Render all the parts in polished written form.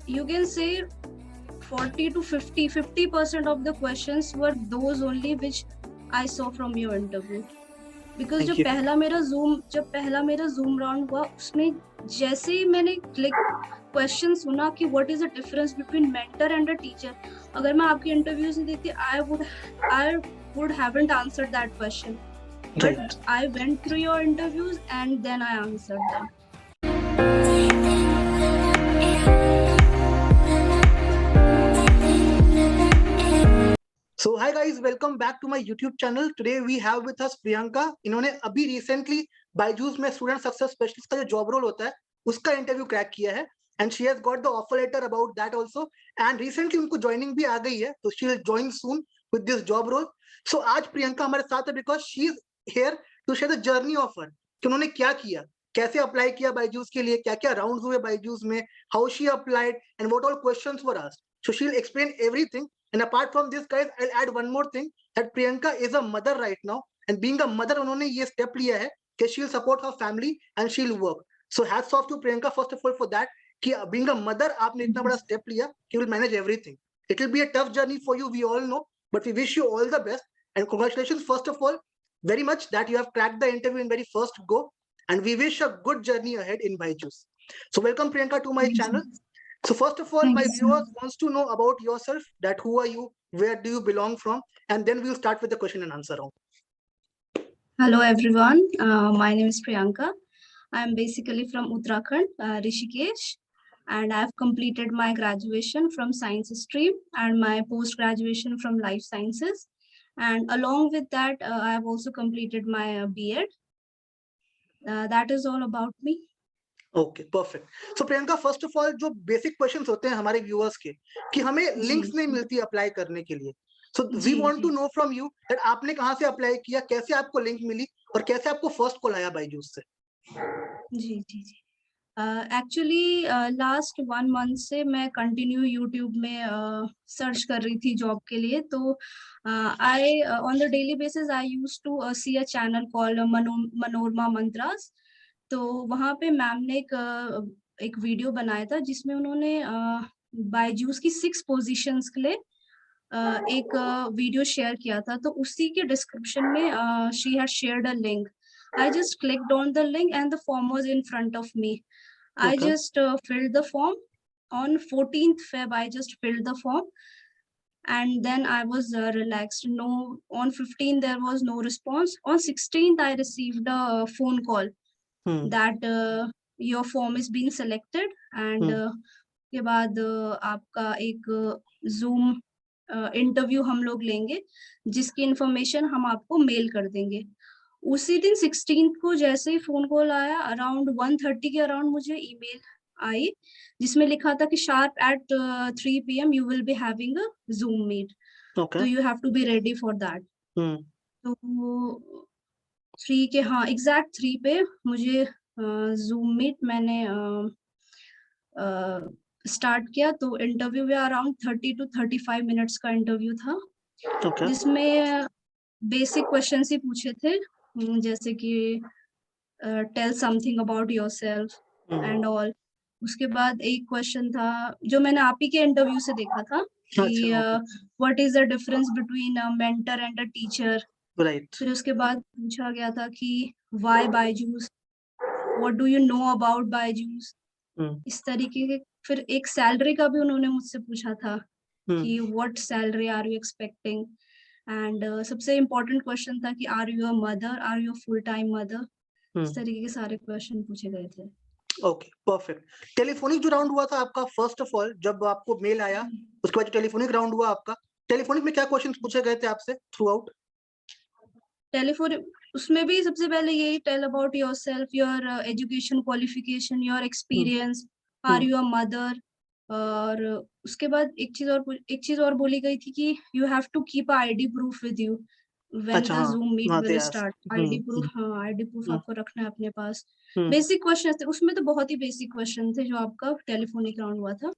you can say 40 to 50% of the questions were those only which I saw from your interview. Because Thank जब you. पहला मेरा zoom round हुआ, उसमें जैसे ही मैंने क्वेश्चन सुना कि what is the difference between mentor and a teacher, अगर मैं आपकी इंटरव्यूज नहीं देखती, I would haven't answered that question, but I went through your interviews and then I answered them. So hi guys, welcome back to my YouTube channel. Today we have with us Priyanka. इन्होंने अभी recently Byju's में student success specialist का जो job role होता है उसका interview crack किया है and she has got the offer letter about that also. And recently उनको joining भी आ गई है, तो she will join soon with this job role. So आज प्रियंका हमारे साथ है because she is here to share the journey of her कि उन्होंने क्या किया, कैसे अप्लाई किया बायजूस के लिए, क्या क्या राउंड्स हुए बायजूस में, how she applied and what all questions were asked. So she'll explain everything. And apart from this, guys, I'll add one more thing that Priyanka is a mother right now, and being a mother, उन्होंने ये step लिया है कि she'll support her family and she'll work. So hats off to Priyanka first of all for that. कि being a mother, आपने इतना बड़ा step लिया कि will manage everything. It will be a tough journey for you, we all know, but we wish you all the best and congratulations first of all very much that you have cracked the interview in very first go, and we wish a good journey ahead in Byju's. So welcome Priyanka to my channel. So first of all, my viewers wants to know about yourself, that who are you, where do you belong from, and then we'll start with the question and answer round. Hello everyone, my name is Priyanka. I am basically from Uttarakhand, Rishikesh, and I have completed my graduation from science stream and my post graduation from life sciences, and along with that I have also completed my B.Ed. That is all about me. Okay, perfect. So Priyanka, first of all, जो basic questions होते हैं हमारे viewers के कि हमें links नहीं मिलती apply करने के लिए. So we want to know from you that आपने कहाँ से apply किया, कैसे आपको link मिली और कैसे आपको first call आया बायजूस से. जी जी जी. एक्चुअली लास्ट 1 मंथ से मैं कंटिन्यू यूट्यूब में सर्च कर रही थी जॉब के लिए. तो I on the daily basis I use to see a channel called Manorama Mantras. तो वहाँ पे मैम ने एक वीडियो बनाया था जिसमें उन्होंने बायजूस की 6 पोजीशंस के लिए एक वीडियो शेयर किया था. तो उसी के डिस्क्रिप्शन में she had shared a link. I just clicked on the link and the form was in front of me. I just filled the form. On 14th Feb, I just filled the form and then I was relaxed. No, on 15th there was no response. On 16th I received a phone call that your form is being selected and के बाद आपका एक Zoom interview हम लोग लेंगे जिसकी information हम आपको मेल कर देंगे. उसी दिन 16 को जैसे ही फोन कॉल आया अराउंड 1:30 के अराउंड मुझे ईमेल आई जिसमें लिखा था कि sharp at 3 PM you will be having a zoom meet. तो you have to be ready for that. तो 3 के एग्जैक्ट 3 पे मुझे जूम मीट मैंने स्टार्ट किया. तो इंटरव्यू में अराउंड 30 to 35 मिनट्स का इंटरव्यू था जिसमें बेसिक क्वेश्चन ही पूछे थे जैसे कि tell something about yourself and all. उसके बाद एक क्वेश्चन था जो मैंने आप ही के इंटरव्यू से देखा था कि what is the difference between a mentor and a teacher. फिर उसके बाद पूछा गया था कि why Byju's, what do you know about Byju's, इस तरीके के. फिर एक सैलरी का भी उन्होंने मुझसे पूछा था कि what salary are you expecting. And सबसे इम्पोर्टेंट क्वेश्चन था कि are you a mother, are you full time mother. इस तरीके के सारे क्वेश्चन पूछे गए थे. Okay, perfect. टेलीफोनिक जो राउंड हुआ था आपका, फर्स्ट ऑफ ऑल जब आपको मेल आया उसके बाद टेलीफोनिक राउंड हुआ आपका, टेलीफोनिक में क्या क्वेश्चंस पूछे गए थे आपसे थ्रू आउट? टेलीफोनिक उसमें भी सबसे पहले यही tell about yourself, your education qualification, your experience, are you a mother. और उसके बाद एक चीज और बोली गई थी कि you have to keep ID proof with you when the Zoom meet will start. ID proof, ID proof आपको रखना है अपने पास. बेसिक क्वेश्चन थे उसमें, तो बहुत ही बेसिक क्वेश्चन थे जो आपका टेलीफोनिक राउंड हुआ था.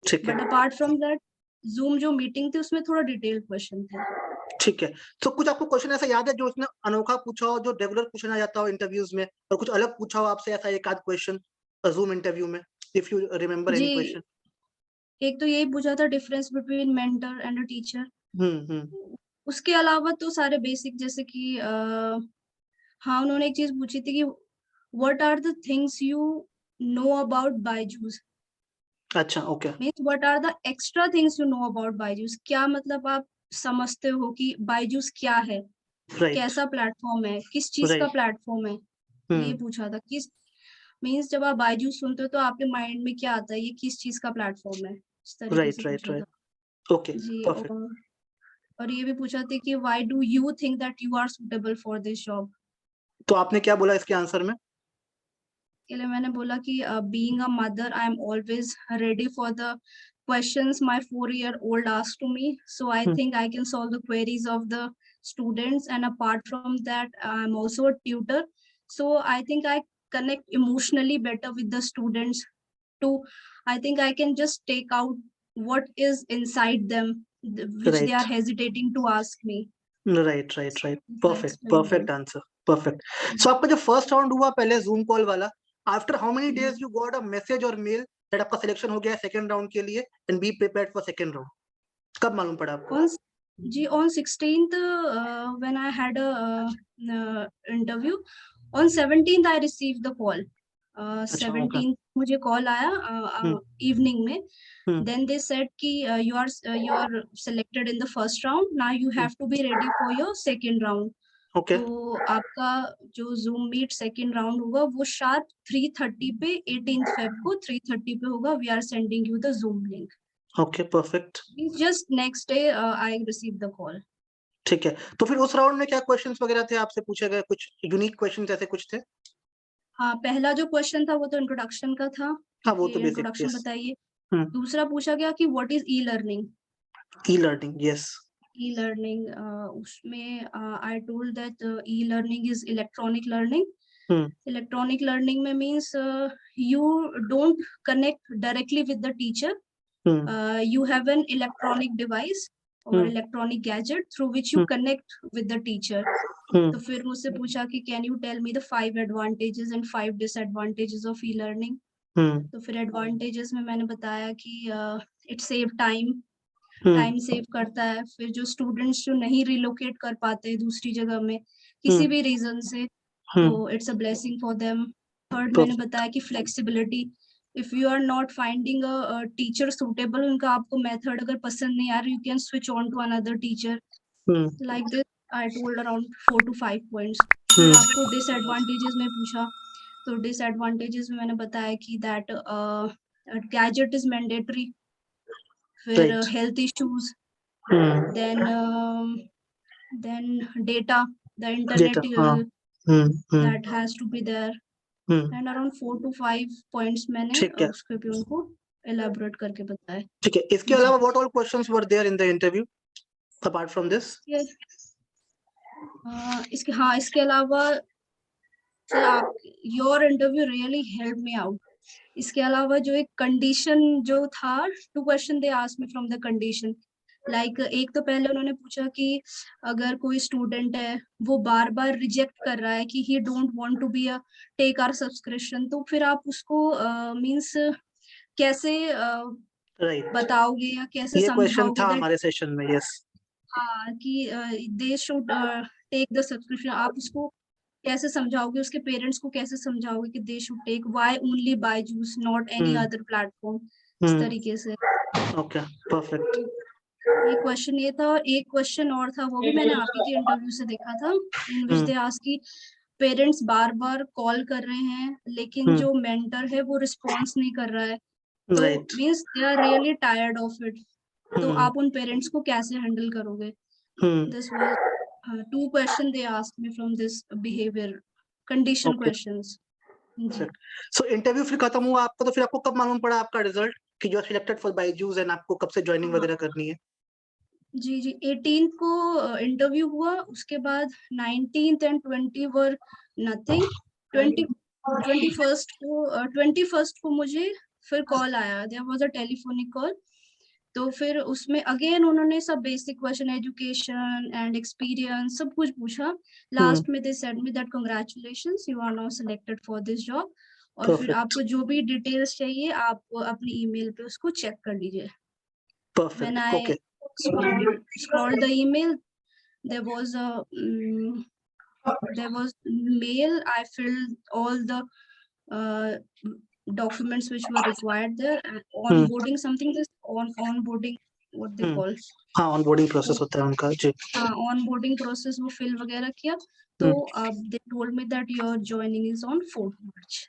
But apart from that zoom जो मीटिंग थी उसमें थोड़ा डिटेल क्वेश्चन थे. ठीक है. तो कुछ आपको क्वेश्चन ऐसा याद है जो उसने अनोखा पूछा हो, जो रेगुलर पूछा जाता हो इंटरव्यूज में, और कुछ अलग पूछा हो आपसे ऐसा एक आध क्वेश्चन जूम इंटरव्यू में, if you remember any question? एक तो यही पूछा था difference between mentor and a teacher. Hmm. उसके अलावा तो सारे बेसिक, जैसे कि हाँ, उन्होंने एक चीज पूछी थी कि what are the things you know about Byju's, अच्छा, okay. Means what are the extra things you know about Byju's, क्या मतलब आप समझते हो कि बायजूस क्या है, राइट, कैसा प्लेटफॉर्म है, किस चीज का राइट। प्लेटफॉर्म है। ये हम्म। पूछा था किस, मीन्स जब आप बायजूस सुनते हो तो आपके माइंड में क्या आता है, ये किस चीज का प्लेटफॉर्म है, इस तरीके से राइट, राइट, पूछा राइट। था। ओके, जी, परफेक्ट। और ये भी पूछा था कि why do you think that you are suitable for this job. तो आपने क्या बोला इसके आंसर में? के लिए मैंने बोला कि being a mother I am always ready for the questions my 4-year old asked to me, so I hmm. think I can solve the queries of the students, and apart from that I'm also a tutor, so I think I connect emotionally better with the students too. I think I can just take out what is inside them, which they are right, hesitating to ask me. Right, right, right. If I perfect, explain perfect them. Answer, perfect. So आपका जो first round हुआ पहले zoom call वाला, after how many Mhm. Days you got a message और mail that आपका selection हो गया है सेकंड राउंड के लिए and be prepared for second round? कब मालूम पड़ा आपको? On on 16th, when I had a interview, on 17th I received the call. अच्छा, ओके। 17th मुझे कॉल आया हम्म, इवनिंग में. हम्म, Then they said कि you are selected in the first round. Now you hmm. have to be ready for your second round. Okay, तो आपका जो zoom meet second round होगा वो शायद 3:30 पे 18th Feb को 3:30 पे होगा. We are sending you the Zoom link. Okay, perfect. Just next day I receive the call. ठीक है, तो फिर उस राउंड में क्या क्वेश्चंस वगैरह थे आपसे पूछे गए, कुछ यूनिक क्वेश्चंस ऐसे कुछ थे? हाँ, पहला जो क्वेश्चन था वो तो इंट्रोडक्शन का था हाँ, वो कि तो बेसिक, इंट्रोडक्शन यस। बताइए. हम्म। दूसरा पूछा गया कि what is E learning. E learning, yes. E learning, उसमें I told that E learning is electronic learning. Hmm, electronic learning में means you don't connect directly with the teacher. Hmm, You have an electronic device or hmm, electronic gadget through which you hmm, connect with the teacher. Hmm, तो फिर मुझसे पूछा कि can you tell me the 5 advantages and 5 disadvantages of e learning. हम्म, तो फिर advantages में मैंने बताया कि it save time, hmm, time save करता है. फिर जो स्टूडेंट्स जो नहीं रिलोकेट कर पाते दूसरी जगह में किसी हम्म, भी रीजन से, तो hmm. It's a blessing for them. Third मैंने परफेक्ट। बताया कि flexibility, if you are not finding a teacher suitable, उनका आपको मेथड अगर पसंद नहीं आ रहा, you can switch on to another teacher. Hmm, like this I told around 4 to 5 points. फिर हम्म। आपको डिसएडवांटेजेस में पूछा, तो डिसएडवांटेजेस में मैंने बताया कि दैट गैजेट इज मैंडेटरी. फिर right. Health issues, hmm. then data, the data, internet हाँ। हम्म, हम्म, that has to be there. Hmm. And around 4 to 5 points मैंने ठीक है, उसके पे उनको elaborate करके बताया. ठीक है। इसके जी. अलावा what all questions were there in the interview apart from this? इसके, हाँ, इसके अलावा सर आप, your interview really help me out. इसके अलावा जो एक कंडीशन जो था, 2 question they asked me from the condition. Like एक तो पहले उन्होंने पूछा कि अगर कोई स्टूडेंट है वो बार बार रिजेक्ट कर रहा है कि he don't want to be a take our subscription, तो फिर आप उसको मींस कैसे राइट, बताओगे या कैसे ये क्वेश्चन समझाओगे था दैट, हमारे सेशन में, यस। हाँ, कि they should take the subscription. आप उसको कैसे समझाओगे, उसके पेरेंट्स को कैसे समझाओगे कि they should take, why only Byju's not any hmm, other platform, इस हम्म। तरीके से. Okay, perfect. एक क्वेश्चन ये था. एक क्वेश्चन और था, वो भी मैंने आप ही के इंटरव्यू से देखा था, इन विच हम्म, दे आस्क कि पेरेंट्स बार बार कॉल कर रहे हैं लेकिन हम्म। जो मेंटर है वो रिस्पॉन्स नहीं कर रहा है, तो right. Means they are really tired of it. तो हम्म, आप उन पेरेंट्स को कैसे हैंडल करोगे. हम्म। This was 2 question they asked me from this behaviour condition okay, questions. जी. सो इंटरव्यू फिर खत्म हुआ आपका, तो फिर आपको कब मालूम पड़ा आपका रिजल्ट कि you are selected for Byju's and आपको कब से ज्वाइनिंग हाँ, वगैरह करनी है? जी, जी, 18th को इंटरव्यू हुआ. उसके बाद 19th and 20 were nothing. 20 21st को मुझे फिर कॉल आया. There was a telephonic call. तो फिर उसमें अगेन उन्होंने सब basic question, education and experience सब कुछ पूछा. हम्म, लास्ट में they said me that congratulations, you are now selected for this job. और फिर Perfect. आपको जो भी डिटेल्स चाहिए आप अपनी ईमेल पे उसको चेक कर लीजिए। When Perfect. I Okay. scrolled the email, there was a mail. I filled all the uh, documents which were required there. And Hmm. onboarding something, this onboarding, what they Hmm. call, हाँ, onboarding process वो होता है उनका जी. onboarding process वो fill वगैरह किया. तो they told me that your joining is on 4th March.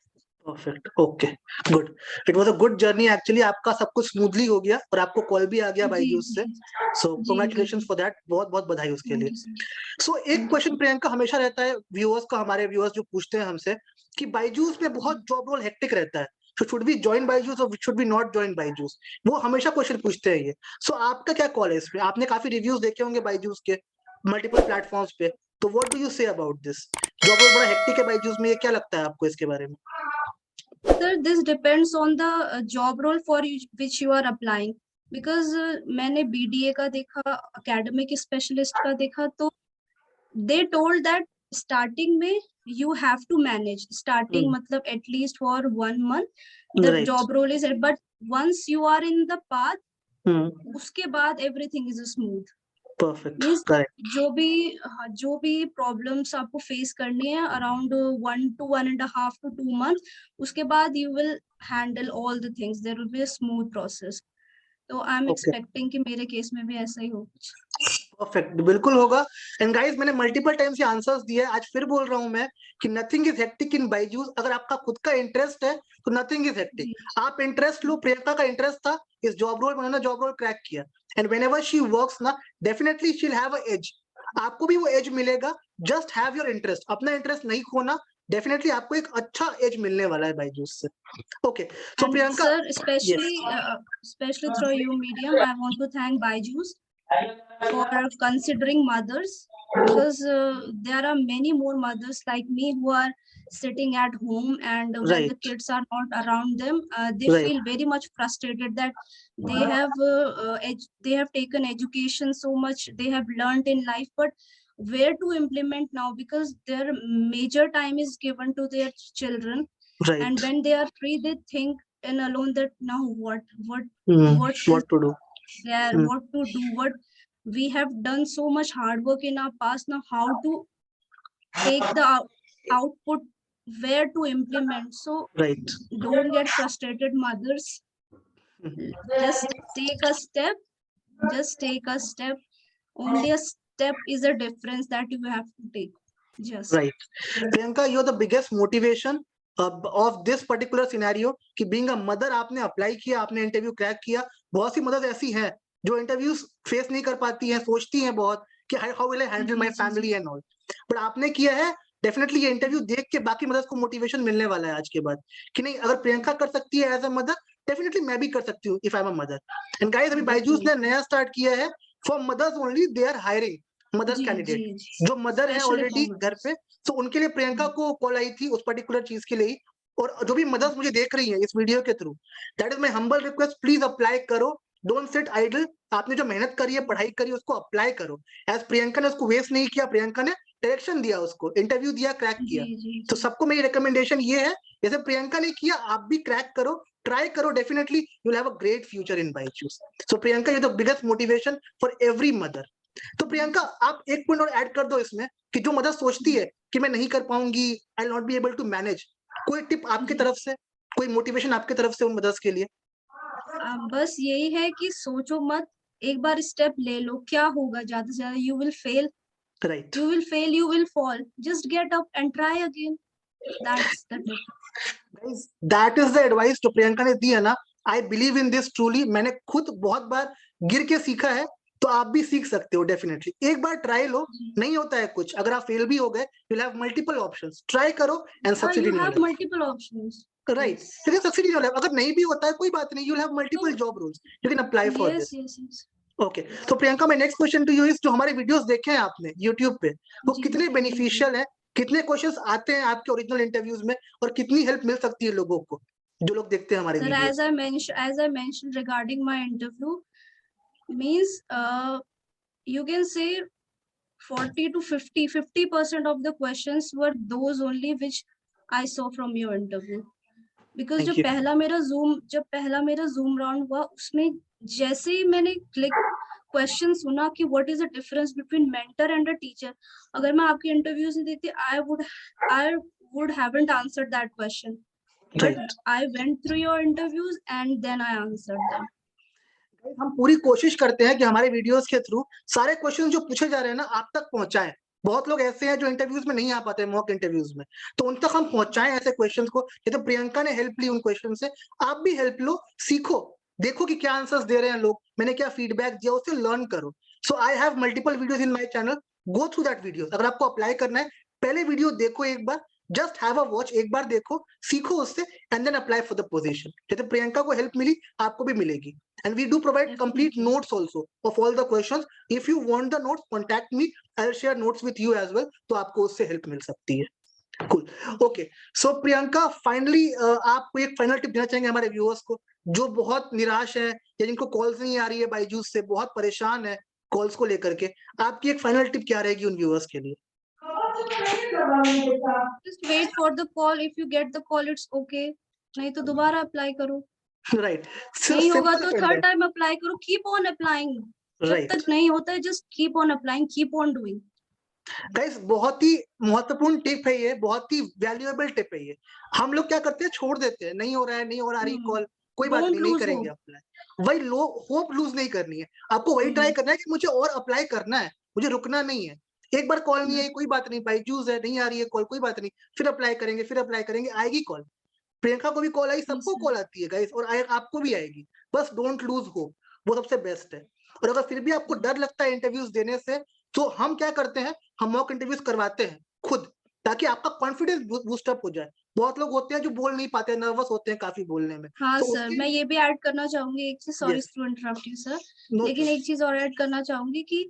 Perfect. Okay. Good. It was a good journey actually. आपका सब कुछ स्मूथली हो गया और आपको कॉल भी आ गया जी बायजूस से. जी So ji ji congratulations ji for that. बहुत बहुत बधाई उसके थैंक लिए. You sir. So एक क्वेश्चन प्रियंका हमेशा रहता है व्यूअर्स का, हमारे व्यूअर्स जो पूछते हैं हमसे कि बायजूस में बहुत जॉब रोल हेक्टिक रहता है, so should we join Byju's और should we not join Byju's, वो हमेशा क्वेश्चन पूछते हैं ये. So आपका क्या कॉल है इसमें? आपने काफी रिव्यूज देखे होंगे बायजूस के मल्टीपल प्लेटफॉर्म्स पे, तो what do you say about this? Job role बड़ा हेक्टिक है बायजूस में, ये क्या लगता है आपको इसके बारे में? Sir, this depends on the job role for which you are applying. Because मैंने BDA का देखा, academic specialist का देखा, तो they told that starting में you have to manage. Starting मतलब at least for 1 month the Right. job role is, but once you are in the path, Hmm. उसके बाद everything is smooth. Perfect. Means Correct. जो भी problems आपको face करनी है around 1.5 to 2 months, उसके बाद you will handle all the things, there will be a smooth process. तो आई एम Okay. एक्सपेक्टिंग कि मेरे केस में भी ऐसा ही हो कुछ. परफेक्ट, बिल्कुल होगा. एंड गाइस, मैंने मल्टीपल टाइम्स ये आंसर्स दिए, आज फिर बोल रहा हूं मैं कि nothing is hectic in Byju's. अगर आपका खुद का इंटरेस्ट है तो नथिंग इज हेक्टिक. आप इंटरेस्ट लो. प्रियंका का इंटरेस्ट था इस जॉब रोल में, उन्होंने जॉब रोल क्रैक किया. एंड व्हेनेवर शी वर्क्स ना, definitely she will have a edge. आपको भी वो एज मिलेगा. जस्ट हैव योर इंटरेस्ट, अपना इंटरेस्ट नहीं खोना. डेफिनेटली आपको एक अच्छा एज मिलने वाला है बायजूस से. Okay, so And Priyanka. sir, yes. especially through your medium, I want to thank Byju's for considering mothers, because there are many more mothers like me who are sitting at home, and when the right. kids are not around them, they right. feel very much frustrated that they have taken education so much, they have learned in life, but where to implement now, because their major time is given to their children, and right. when they are free they think and alone that now what is what to do. there, what to do, what we have done so much hard work in our past, now how to take the output, where to implement. So right. don't get frustrated, mothers. Just take a step, just take a step. Only a step is a difference that you have to take. Just Right. Priyanka, you're the biggest motivation of this particular scenario कि being a mother आपने apply किया, आपने interview crack किया. बहुत सी mother's ऐसी हैं जो interviews face नहीं कर पाती हैं, सोचती हैं बहुत कि how will I handle my family and all, but आपने किया है. डेफिनेटली ये इंटरव्यू देख के बाकी मदर्स को मोटिवेशन मिलने वाला है आज के बाद कि नहीं, अगर प्रियंका कर सकती है एज अ मदर, डेफिनेटली मैं भी कर सकती हूँ if I am a mother. And guys, अभी बायजूस ने नया स्टार्ट किया है for mothers only. They are hiring mothers जी कैंडिडेट जी जो मदर है especially for ऑलरेडी घर mothers. पे. तो उनके लिए प्रियंका को कॉल आई थी उस पर्टिकुलर चीज के लिए ही. और जो भी मदर्स मुझे देख रही हैं इस वीडियो के through, that is my humble request, please apply करो. Don't sit idle. आपने जो मेहनत करी है, पढ़ाई करी है, उसको अप्लाई करो. एज प्रियंका ने उसको वेस्ट नहीं किया. प्रियंका ने डायरेक्शन दिया, उसको इंटरव्यू दिया, क्रैक जी किया. जी तो जी सबको मेरी रिकमेंडेशन ये है, जैसे प्रियंका ने किया आप भी क्रैक करो, ट्राई करो. Definitely you will have a great future in Byju's. So Priyanka, you the biggest motivation for every mother. तो प्रियंका, आप एक पॉइंट और ऐड कर दो इसमें कि जो मदर सोचती है कि मैं नहीं कर पाऊंगी, I will not be able to manage, कोई टिप आपकी तरफ से, कोई मोटिवेशन आपकी तरफ से उन मदर्स के लिए? बस यही है कि सोचो मत, एक बार स्टेप ले लो, क्या होगा ज्यादा से ज्यादा. You will fail, right. you will fail, you will fall, just get up and try again. That's the tip. Guys, that is the advice जो प्रियंका ने दी है ना. I believe in this truly. मैंने खुद बहुत बार गिर के सीखा है, तो आप भी सीख सकते हो. डेफिनेटली एक बार ट्राई लो. नहीं होता है कुछ, अगर आप फेल भी हो गए, you will have multiple options. Try करो and succeed You in your have life. multiple options. Right. Yes. ठीक है, सक्सीड इन योर लाइफ. अगर नहीं भी होता है कोई बात नहीं, you will have multiple job roles, you can apply for Yes, this. yes, yes. Okay. तो प्रियंका, मैं next question to you is, जो हमारे वीडियोस देखे हैं आपने यूट्यूब पे, वो जी कितने जी बेनिफिशियल है? कितने क्वेश्चंस आते हैं आपके ओरिजिनल इंटरव्यूज में, और कितनी हेल्प मिल सकती है लोगों को जो लोग देखते हैं हमारे Sir, videos? as I mentioned regarding my interview, means you can say 40 to 50% of the questions were those only which I saw from your interview. Because thank you. जब पहला मेरा जूम राउंड हुआ, उसमें जैसे ही मैंने क्वेश्चन सुना कि what is the difference between mentor and a teacher, अगर मैं आपके इंटरव्यूज नहीं देती, I would haven't answered that question, but right. I went through your interviews and then I answered them. हम पूरी कोशिश करते हैं कि हमारे वीडियोस के थ्रू सारे क्वेश्चन जो पूछे जा रहे हैं ना आप तक पहुंचाएं। बहुत लोग ऐसे हैं जो इंटरव्यूज में नहीं आ पाते, मॉक इंटरव्यूज में, तो उन तक हम पहुंचाएं ऐसे क्वेश्चंस को। ये तो प्रियंका ने हेल्प ली उन क्वेश्चन से, आप भी हेल्प लो, सीखो, देखो कि क्या आंसर्स दे रहे हैं लोग, मैंने क्या फीडबैक दिया, उससे लर्न करो। So I have multiple videos in my channel, go through that video. अगर आपको अप्लाई करना है, पहले वीडियो देखो एक बार, जस्ट हैव अ वॉच, एक बार देखो, सीखो उससे, and then apply for the position. जैसे प्रियंका को हेल्प मिली, आपको भी मिलेगी। And we do provide complete Definitely. notes also of all the questions. If you want the notes, contact me. I'll share notes with you as well. तो आपको उससे help मिल सकती है। Cool. Okay. So Priyanka, finally आप कोई एक final tip देना चाहेंगे हमारे व्यूअर्स को जो बहुत निराश है या जिनको कॉल्स नहीं आ रही है बायजूस से, बहुत परेशान है कॉल्स को लेकर के, आपकी एक फाइनल टिप क्या रहेगी उन व्यूअर्स के लिए? Just wait for the call. If you get the call, it's okay. नहीं तो दोबारा अप्लाई करो। राइट, नहीं होगा सिंपल तो एंड थर्ड टाइम अप्लाई करो। Keep on applying. जब राइट। तक नहीं होता है, just keep on applying, keep on doing. Guys, बहुत ही महत्वपूर्ण टिप है ये, बहुत ही वैल्यूएबल टिप है ये। हम लोग क्या करते हैं, छोड़ देते हैं, नहीं हो रहा है, नहीं हो रही कॉल, कोई बात डोंट नहीं, नहीं लूज करेंगे होप। अप्लाई। वही लो होप लूज नहीं करनी है, आपको वही ट्राई करना है कि मुझे और अप्लाई करना है, मुझे रुकना नहीं है। एक बार कॉल नहीं आई कोई बात नहीं, बायजूस है, नहीं आ रही है कॉल, कोई बात नहीं, फिर अप्लाई करेंगे, फिर अप्लाई करेंगे, आएगी कॉल। प्रियंका को भी कॉल आई, Yes, सबको sir. कॉल आती है गाइस, और आपको भी आएगी। बस डोंट लूज होप, वो सबसे बेस्ट है। और अगर फिर भी आपको डर लगता है इंटरव्यूज देने से, तो हम क्या करते हैं, हम मॉक इंटरव्यूज करवाते हैं खुद, ताकि आपका कॉन्फिडेंस बूस्टअप हो जाए। बहुत लोग होते हैं जो बोल नहीं पाते, नर्वस होते हैं काफी बोलने में, हाँ तो सर, उसके मैं ये भी ऐड करना चाहूंगी एक चीज, sorry yes, to interrupt you sir, no लेकिन एक चीज और ऐड करना चाहूंगी कि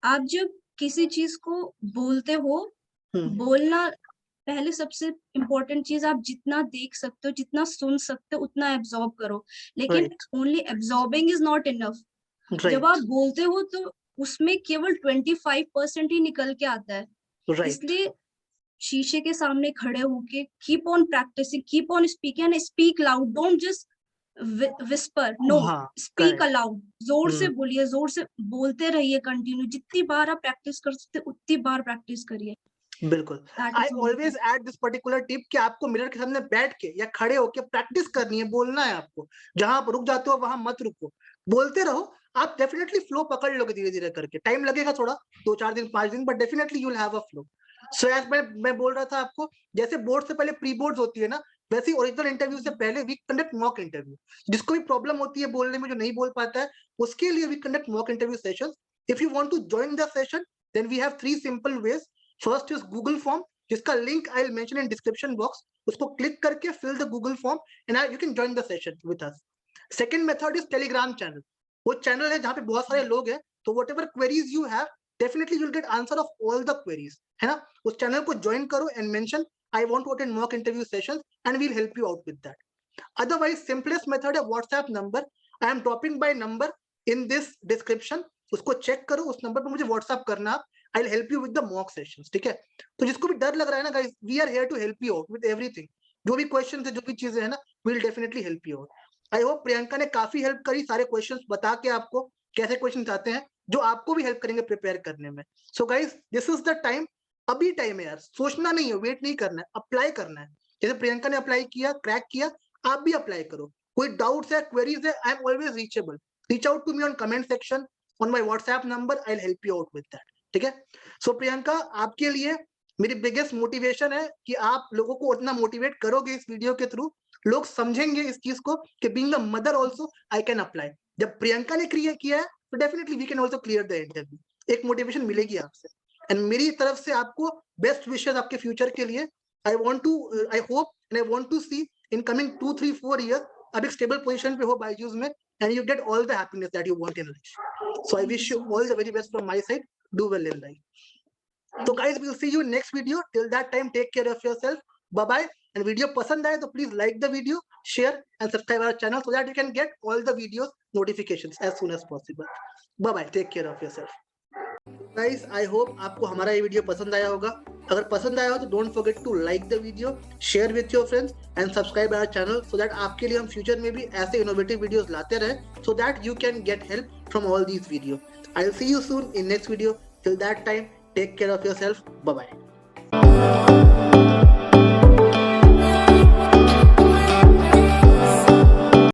आप जब किसी चीज को बोलते हो, बोलना पहले सबसे इम्पोर्टेंट चीज, आप जितना देख सकते हो, जितना सुन सकते हो, उतना एब्जॉर्ब करो। लेकिन right, only absorbing is not enough. जब आप राइट, बोलते हो तो उसमें केवल 25% ही निकल के आता है। राइट। इसलिए शीशे के सामने खड़े होके keep on practicing, keep on speaking and speak loud, don't just whisper, no, हाँ, स्पीक करेक्ट। अलाउड। जोर से बोलिए, जोर से बोलते रहिए, कंटिन्यू, जितनी बार आप प्रैक्टिस कर सकते उतनी बार प्रैक्टिस करिए। बिल्कुल। That I is only always add this particular tip कि आपको मिरर के सामने बैठ के या खड़े होके प्रैक्टिस करनी है, बोलना है आपको। जहां आप रुक जाते हो वहां मत रुको, बोलते रहो। आप डेफिनेटली फ्लो पकड़ लोगे धीरे धीरे करके, टाइम लगेगा थोड़ा, 2-4 दिन 5 दिन, but definitely you will have a flow. So as मैं बोल रहा था आपको, जैसे बोर्ड से पहले प्री बोर्ड्स होती है ना, वैसे ही ओरिजिनल इंटरव्यू से पहले वी कंडक्ट मॉक इंटरव्यू। जिसको भी प्रॉब्लम होती है बोलने में, जो नहीं बोल पाता है, उसके लिए we conduct mock interview sessions. If you want to join the session, then we have 3 simple ways. First is Google form, जिसका link I will mention in description box. उसको क्लिक करके fill the Google form and you can join the session with us. Second method is Telegram channel. वो channel है जहाँ पे बहुत सारे लोग हैं, तो whatever queries you have, definitely you will get answer of all the queries, है ना। उस चैनल को ज्वाइन करो and mention I want to attend mock interview sessions and we will help you out with that. Otherwise simplest method है WhatsApp number, I am dropping my number in this description. उसको check करो, उस number पर मुझे WhatsApp करना आप, I will help you with the mock sessions, ठीक है। तो जिसको भी डर लग रहा है ना guys, we are here to help you out with everything. जो भी क्वेश्चन है, जो भी चीजें है ना, we will definitely help you out. I hope Priyanka ने काफी हेल्प करी, सारे क्वेश्चंस बता के आपको कैसे क्वेश्चन आते हैं, जो आपको भी हेल्प करेंगे प्रिपेयर करने में। So guys, this is the time, अभी टाइम है यार, सोचना नहीं है, वेट नहीं करना है, अप्लाई करना है। जैसे प्रियंका ने अप्लाई किया, क्रैक किया, आप भी अप्लाई करो। कोई डाउट्स है, क्वेरीज है, I am always reachable. Reach out to me on comment section, on my WhatsApp number, I will help you out with that, ठीक है। सो प्रियंका, आपके लिए मेरी बिगेस्ट मोटिवेशन है कि आप लोगों को उतना मोटिवेट करोगे इस वीडियो के थ्रू, लोग समझेंगे इस चीज को कि being a mother also I can apply. जब प्रियंका ने क्लियर किया है, तो definitely we can also clear the interview. एक मोटिवेशन मिलेगी आपसे, एंड मेरी तरफ से आपको बेस्ट विशेस आपके फ्यूचर के लिए। I want to, I hope and I want to see in coming 2-3-4 year आप एक स्टेबल पोजीशन पे हो बायजूस में, and you get all the happiness that you want in life. So I wish you all the very best from my side, do well in life. So guys, we'll see you in next video. Till that time, take care of yourself. Bye bye. And video pasand aaye to please like the video, share and subscribe our channel so that you can get all the videos notifications as soon as possible. Bye bye. Take care of yourself. Guys, I hope आपको हमारा ये video पसंद आया होगा। अगर पसंद आया हो तो don't forget to like the video, share with your friends and subscribe our channel so that आपके लिए हम फ्यूचर में भी ऐसे इनोवेटिव वीडियोस लाते रहे, so that you can get help from all these video. I will see you soon in next video. Till that time, take care of yourself. Bye bye.